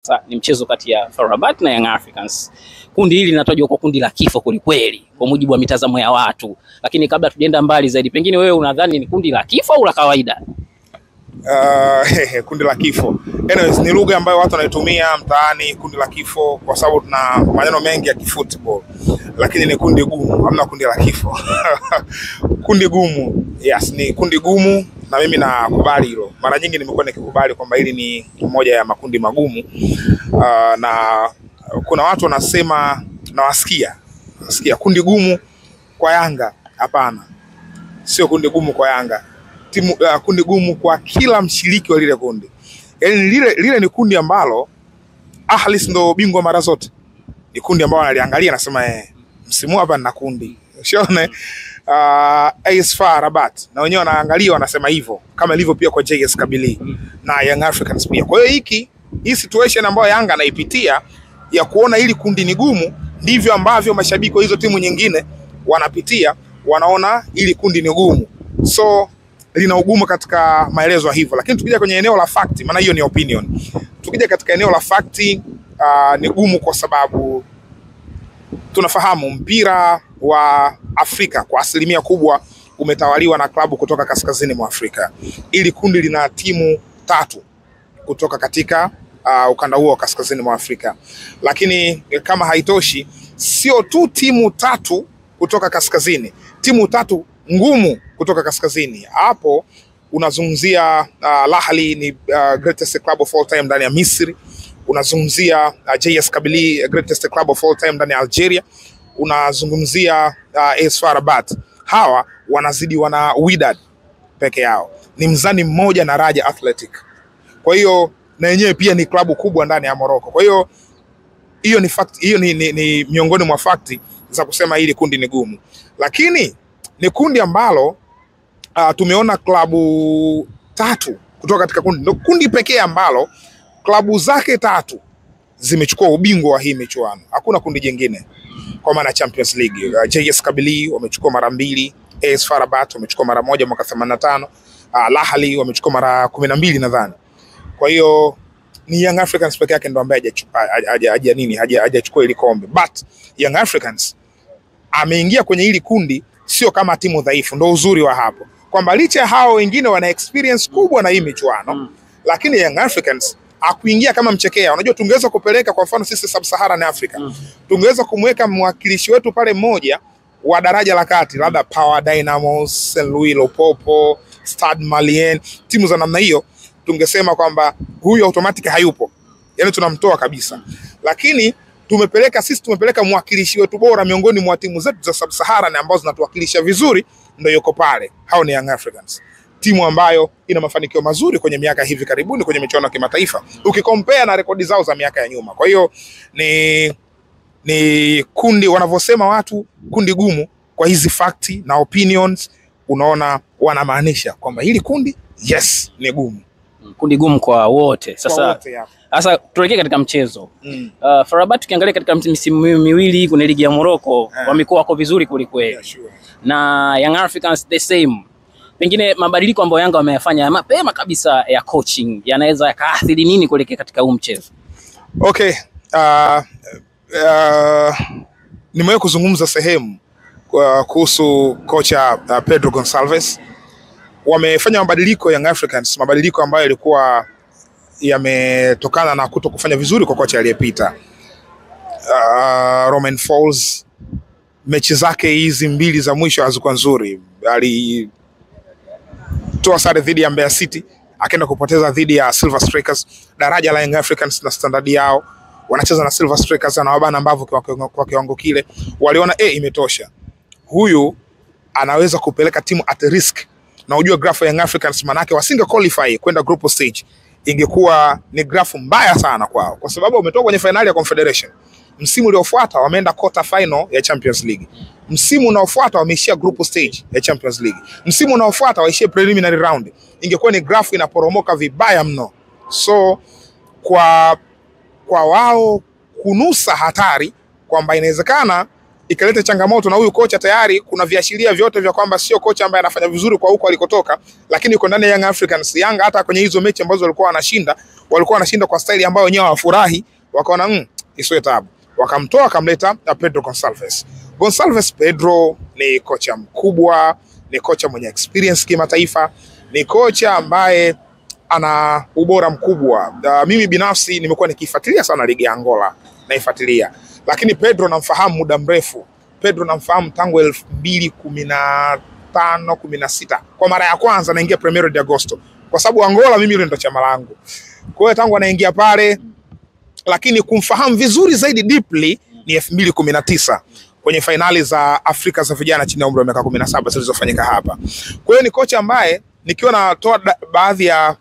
Sasa ni mchezo kati ya FAR Rabat na Young Africans. Kundi hili linatajwa kwa kundi la kifo kweli kwa mujibu wa mitazamo ya watu. Lakini kabla tujaenda mbali zaidi, pengine wewe unadhani ni kundi la kifo au la kawaida? Kundi la kifo. Anyways, ni lugha ambayo watu wanaitumia mtaani, kundi la kifo, kwa sababu tuna maneno mengi ya kifootball. Lakini ni kundi gumu, hamna kundi la kifo. Kundi gumu. Yes, ni kundi gumu na mimi nakubali hilo. Mara nyingi nimekuwa nikikubali kwamba hili ni moja ya makundi magumu. Na kuna watu wanasema, nawasikia kundi gumu kwa Yanga. Hapana. Sio kundi gumu kwa Yanga. Kundi gumu kwa kila mshiriki wa lile kundi. Yaani lile ni kundi ambalo Ahli ndo bingwa mara zote. Ni kundi ambalo analiangalia nasema msimu hapa nina kundi. Usione AS FAR Rabat na wenyewe wanaangalia wanasema hivyo, kama ilivyo pia kwa JS Kabylie na Young Africans pia. Kwa hiyo hii situation ambayo Yanga anaipitia ya kuona hili kundi ni gumu, ndivyo ambavyo mashabiki wa hizo timu nyingine wanapitia, wanaona hili kundi ni gumu. So lina ugumu katika maelezo hivyo, lakini tukija kwenye eneo la fact, maana hiyo ni opinion. Tukija katika eneo la fact, ni gumu kwa sababu tunafahamu mpira wa Afrika kwa asilimia kubwa umetawaliwa na klabu kutoka kaskazini mwa Afrika. Ili kundi lina timu 3 kutoka katika ukanda huo wa kaskazini mwa Afrika. Lakini kama haitoshi, sio tu timu 3 kutoka kaskazini, timu 3 ngumu kutoka kaskazini. Hapo unazungumzia Al Ahly ni greatest club of all time ndani ya Misri. Unazungumzia JS Kabylie, greatest club of all time ndani ya Algeria. Unazungumzia AS FAR Rabat. Hawa wanazidi wana Wydad peke yao. Ni mzani mmoja na Raja Athletic. Kwa hiyo na yenyewe pia ni klabu kubwa ndani ya Morocco. Kwa hiyo hiyo ni fact, hiyo ni miongoni mwa fakti za kusema hili kundi ni gumu. Lakini ni kundi ambalo tumeona klabu 3 kutoka katika kundi. Ndio kundi pekee ambalo klabu zake 3 zimechukua ubingwa wa hii michuano. Hakuna kundi jingine kwa maana Champions League. JS Kabylie wamechukua mara 2, AS FAR Rabat wamechukua mara 1 mwaka 85, Al Ahly wamechukua mara 12 nadhani. Kwa hiyo ni Young Africans pekee yake ndo ambaye hajachukua ile kombe. But Young Africans ameingia kwenye hili kundi sio kama timu dhaifu. Ndo uzuri wa hapo, kwamba licha hao wengine wana experience kubwa na hii michuano, lakini Young Africans akuingia kama mchekea. Unajua tungeweza kupeleka kwa mfano sisi Sub-Saharan Africa, tungeweza kumweka mwakilishi wetu pale mmoja wa daraja la kati, labda Power Dynamos, Saint Louis Lupopo, Stade Malien, timu za namna hiyo, tungesema kwamba huyu automatic hayupo, yani tunamtoa kabisa. Lakini tumepeleka mwakilishi wetu bora miongoni mwa timu zetu za Sub-Saharan ambazo zinatuwakilisha vizuri, ndio yuko pale. Hao ni Young Africans, timu ambayo ina mafanikio mazuri kwenye miaka hivi karibuni kwenye michuano ya kimataifa ukikompea na rekodi zao za miaka ya nyuma. Kwa hiyo ni kundi wanavyosema watu kundi gumu kwa hizi facts na opinions, unaona wanamaanisha kwamba hili kundi yes ni gumu. Kundi gumu kwa wote. Sasa tuelekee katika mchezo. FAR Rabat tukiangalia katika misimu miwili kwenye ligi ya Morocco wamekuwa wako vizuri kweli. Na Young Africans the same. Pengine mabadiliko ambayo Yanga wameyafanya mapema kabisa ya coaching yanaweza yakaathiri nini kuelekea katika huu mchezo? Okay. Nimewahi kuzungumza sehemu kuhusu kocha Pedro Gonçalves. Wamefanya mabadiliko Young Africans, mabadiliko ambayo yalikuwa yametokana na kutokufanya vizuri kwa kocha aliyepita. Romain Folz, mechi zake hizi 2 za mwisho hazikuwa nzuri. Alitoa sare dhidi ya Mbeya City, akaenda kupoteza dhidi ya Silver Strikers. Daraja la Young Africans na standard yao, wanacheza na Silver Strikers na wabana ambavyo kwa kiwango kile waliona imetosha. Huyu anaweza kupeleka timu at risk. Na unajua graph ya Young Africans manake wasinge qualify kwenda group stage, ingekuwa ni graph mbaya sana kwao, kwa sababu wametoka kwenye finali ya Confederation. Msimu uliofuata wameenda quarter final ya Champions League. Msimu unaofuata wameishia group stage ya Champions League. Msimu unaofuata waishie preliminary round. Ingekuwa ni graph inaporomoka vibaya mno. So kwa wao kunusa hatari kwamba inawezekana ikaleta changamoto, na huyu kocha tayari kuna viashiria vyote vya kwamba sio kocha ambaye anafanya vizuri kwa huko alikotoka, lakini yuko ndani ya Young Africans. Yanga hata kwenye hizo mechi ambazo walikuwa wanashinda walikuwa wanashinda kwa staili ambayo wenyewe hawafurahi, wakaona isiwe tabu, wakamtoa akamleta Pedro Gonçalves. Gonçalves Pedro ni kocha mkubwa, ni kocha mwenye experience kimataifa, ni kocha ambaye ana ubora mkubwa. Mimi binafsi nimekuwa nikifuatilia sana ligi ya Angola, naifuatilia. Lakini Pedro namfahamu muda mrefu. Pedro namfahamu tangu 2015-16. Kwa mara ya kwanza naingia Primeiro de Agosto. Kwa sababu Angola mimi ile ndo chama langu. Kwa hiyo tangu anaingia pale, lakini kumfahamu vizuri zaidi deeply ni 2019 kwenye finali za Afrika za vijana chini ya umri wa miaka 17 zilizofanyika hapa. Kwa hiyo ni kocha ambaye nikiwa natoa baadhi ya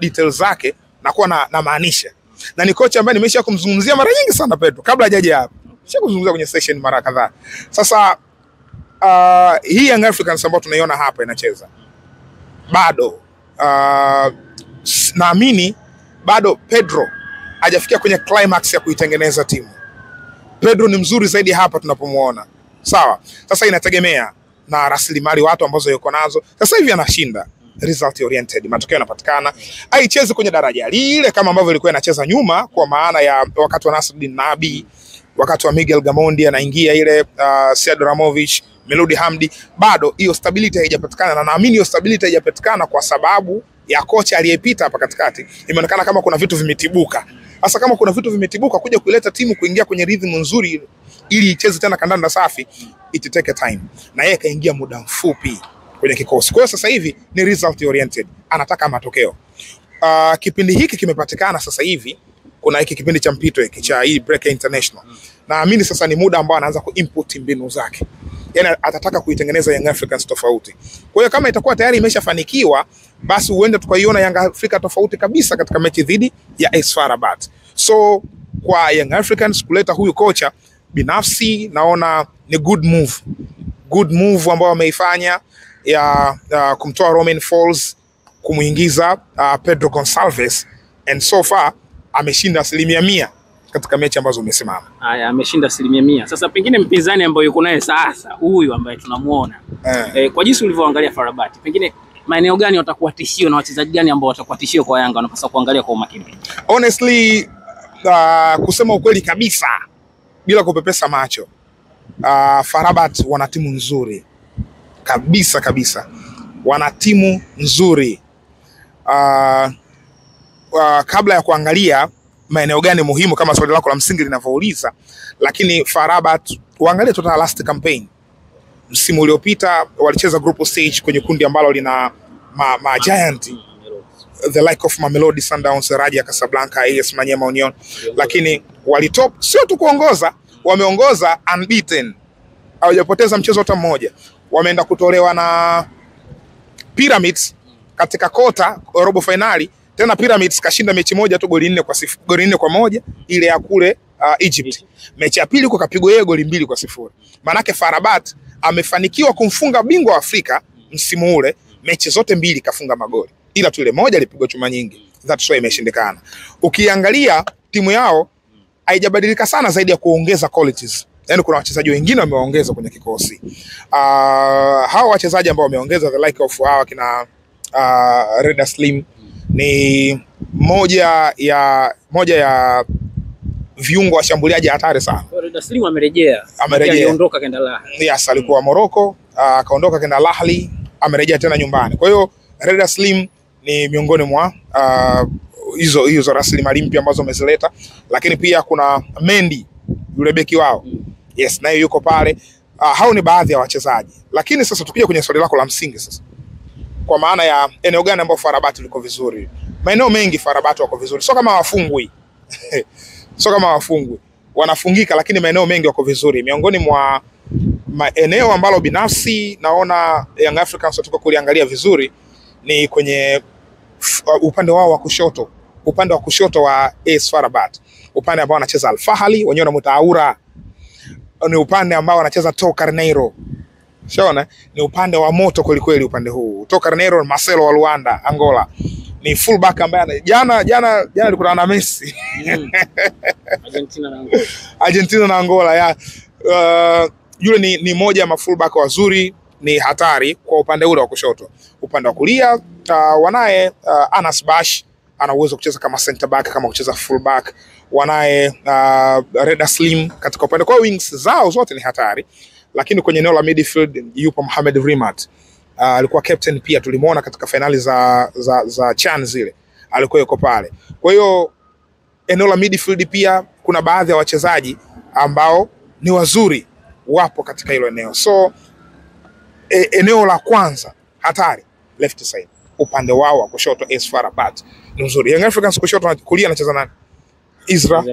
details zake nakuwa na maanisha. Na ni kocha ambaye nimesha kumzungumzia mara nyingi sana Pedro kabla hajaja hapa. Nimesha kumzungumzia kwenye session mara kadhaa. Sasa hii Young Africans ambayo tunaiona hapa inacheza, bado naamini bado Pedro hajafikia kwenye climax ya kuitengeneza timu. Pedro ni mzuri zaidi hapa tunapomuona. Sawa. Sasa inategemea na rasilimali watu ambazo yuko nazo. Sasa hivi anashinda result oriented, matokeo yanapatikana. Haichezi kwenye daraja lile kama ambavyo ilikuwa inacheza nyuma, kwa maana ya wakati wa Nasruddin Nabi, wakati wa Miguel Gamondi anaingia ile Sead Ramovic, Melody Hamdi, bado hiyo stability haijapatikana, na naamini hiyo stability haijapatikana kwa sababu ya kocha aliyepita hapa katikati. Imeonekana kama kuna vitu vimetibuka. Sasa kama kuna vitu vimetibuka, kuja kuleta timu kuingia kwenye rhythm nzuri ili icheze tena kandanda safi, it take a time. Na yeye kaingia muda mfupi kwenye kikosi. Kwa hiyo sasa hivi ni result oriented, anataka matokeo. Kipindi hiki kimepatikana sasa hivi, kuna hiki kipindi cha mpito hiki cha hii break international. Naamini sasa ni muda ambao anaanza kuinput mbinu zake. Yaani atataka kuitengeneza Young Africans tofauti. Kwa hiyo kama itakuwa tayari imeshafanikiwa, basi uende tukaiona Young Africa tofauti kabisa katika mechi dhidi ya AS FAR Rabat. So kwa Young Africans kuleta huyu kocha, binafsi naona ni good move. Good move ambao wameifanya ya kumtoa Romain Folz kumuingiza Pedro Gonçalves, and so far ameshinda 100% katika mechi ambazo umesimama. Haya, ameshinda 100%. Sasa pengine mpinzani ambaye yuko naye sasa, huyu ambaye tunamuona kwa jinsi ulivyoangalia FAR Rabat, pengine maeneo gani watakuwa tishio na wachezaji gani ambao watakuwa tishio kwa Yanga wanapaswa kuangalia kwa umakini? Honestly, kusema ukweli kabisa bila kupepesa macho, FAR Rabat wana timu nzuri kabisa. Wana timu nzuri. Kabla ya kuangalia maeneo gani muhimu kama swali lako la msingi linavyouliza, lakini FAR Rabat uangalie total last campaign. Msimu uliopita walicheza group stage kwenye kundi ambalo lina giant, the like of Mamelodi Sundowns, Raja Casablanca, AS Maniema Union, lakini walitop, sio tu kuongoza, wameongoza unbeaten. Hawajapoteza mchezo hata mmoja. Wameenda kutolewa na Pyramids katika kota robo finali. Tena Pyramids kashinda mechi moja tu, goli 4-1 ile ya kule Egypt. Mechi ya pili kapigwa yeye goli 2-0. Manake FAR Rabat amefanikiwa kumfunga bingwa wa Afrika msimu ule, mechi zote mbili kafunga magoli. Ila tu ile moja ilipigwa chuma nyingi. That's why imeshindikana. Ukiangalia timu yao haijabadilika sana zaidi ya kuongeza qualities. Yaani kuna wachezaji wengine wameongeza kwenye kikosi. Hao wachezaji ambao wameongeza the like of hawa kina Reda Slim ni moja ya viungo washambuliaji hatari sana. Reda Slim amerejea. Aliondoka kaenda Lahli. Yes, alikuwa Morocco, akaondoka kaenda Lahli, amerejea tena nyumbani. Kwa hiyo Reda Slim ni miongoni mwa hizo rasilimali mpya ambazo wamezileta, lakini pia kuna Mendy, yule beki wao. Yes, naye yuko pale. Hao ni baadhi ya wachezaji. Lakini sasa tukija kwenye swali lako la msingi sasa, kwa maana ya eneo gani ambapo FAR Rabat liko vizuri? Maeneo mengi FAR Rabat wako vizuri. Sio kama wafungwi. Wanafungika, lakini maeneo mengi wako vizuri. Miongoni mwa maeneo ambalo binafsi naona Young Africans watakuwa kuliangalia vizuri ni kwenye upande wao wa kushoto. Upande wa kushoto wa AS FAR Rabat. Upande ambao anacheza Al Fahly, wenyewe wanamuita Aura. Ni upande ambao anacheza To Carneiro. Shaona, ni upande wa moto kweli upande huu. To Carneiro, Marcelo wa Luanda, Angola. Ni fullback ambaye jana alikutana na Messi. Argentina na Angola ya. Yule ni moja ya mafullback wazuri, ni hatari kwa upande ule wa kushoto. Upande wa kulia wanaye Anas Bash ana uwezo kucheza kama center back, kama kucheza full back. Wanaye Reda Slim katika upande, kwa wings zao zote ni hatari. Lakini kwenye eneo la midfield yupo Mohamed Rimat, alikuwa captain pia, tulimuona katika finali za CHAN zile, alikuwa yuko pale. Kwa hiyo eneo la midfield pia kuna baadhi ya wachezaji ambao ni wazuri wapo katika hilo eneo. So eneo la kwanza hatari left side, upande wao wa kushoto AS FAR Rabat ni nzuri. Young Africans kushoto na kulia anacheza nani? Isra.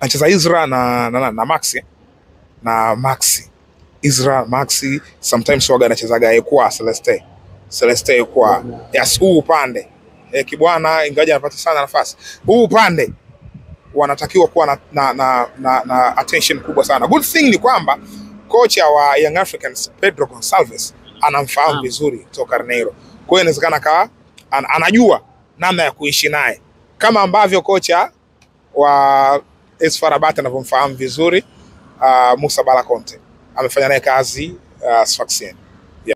Anacheza Isra na Maxi. Na Maxi. Isra, Maxi, sometimes waga anachezaga Ekwa Celeste Ekwa. Yes, huu upande. Kibwana ingaja anapata sana nafasi. Huu upande wanatakiwa kuwa na attention kubwa sana. Good thing ni kwamba kocha wa Young Africans Pedro Gonçalves anamfahamu vizuri toka Carneiro. Kwa hiyo inawezekana kawa anajua namna ya kuishi naye, kama ambavyo kocha wa AS FAR Rabat anavyomfahamu vizuri Moussa Bala Conte. Amefanya naye kazi Sfaxien.